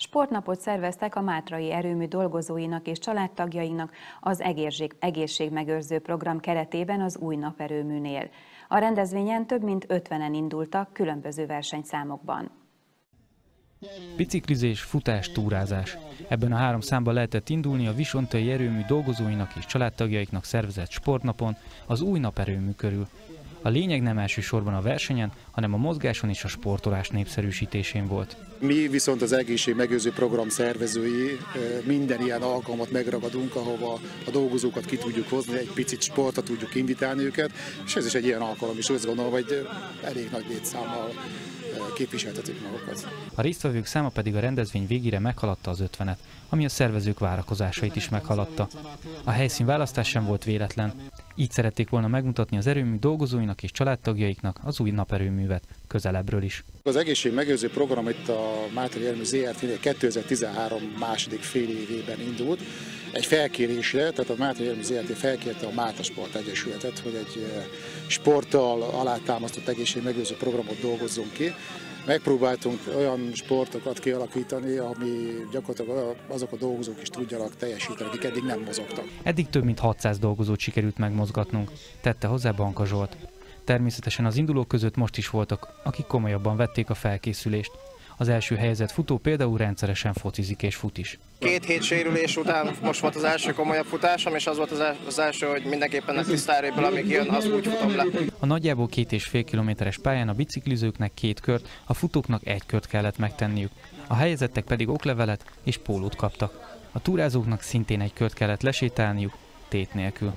Sportnapot szerveztek a Mátrai Erőmű dolgozóinak és családtagjainak az egészségmegőrző program keretében az új naperőműnél. A rendezvényen több mint 50-en indultak különböző versenyszámokban. Biciklizés, futás, túrázás. Ebben a 3 számban lehetett indulni a Visontai Erőmű dolgozóinak és családtagjaiknak szervezett sportnapon az új naperőmű körül. A lényeg nem elsősorban a versenyen, hanem a mozgáson és a sportolás népszerűsítésén volt. Mi viszont az egészségmegőrző program szervezői minden ilyen alkalmat megragadunk, ahova a dolgozókat ki tudjuk hozni, egy picit sportra tudjuk invitálni őket, és ez is egy ilyen alkalom, és azt gondolom, hogy elég nagy létszámmal képviseltetik magukat. A résztvevők száma pedig a rendezvény végére meghaladta az 50-et, ami a szervezők várakozásait is meghaladta. A helyszín választás sem volt véletlen. Így szerették volna megmutatni az erőmű dolgozóinak és családtagjaiknak az új naperőművet közelebbről is. Az egészségmegőrző program itt a Mátrai Erőmű ZRT-nél 2013 második fél évében indult. Egy felkérésre, tehát a Mátrai Erőmű ZRT felkérte a Máta Sport Egyesületet, hogy egy sporttal alátámasztott egészségmegőrző programot dolgozzunk ki. Megpróbáltunk olyan sportokat kialakítani, ami gyakorlatilag azok a dolgozók is tudjanak teljesíteni, akik eddig nem mozogtak. Eddig több mint 600 dolgozót sikerült megmozgatnunk, tette hozzá Banka Zsolt. Természetesen az indulók között most is voltak, akik komolyabban vették a felkészülést. Az első helyezett futó például rendszeresen focizik és fut is. 2 hét sérülés után most volt az első komolyabb futásom, és az volt az első, hogy mindenképpen a tisztáréből, amíg jön, az úgy futom le. A nagyjából 2,5 kilométeres pályán a biciklizőknek 2 kört, a futóknak 1 kört kellett megtenniük. A helyezettek pedig oklevelet és pólót kaptak. A túrázóknak szintén 1 kört kellett lesétálniuk, tét nélkül.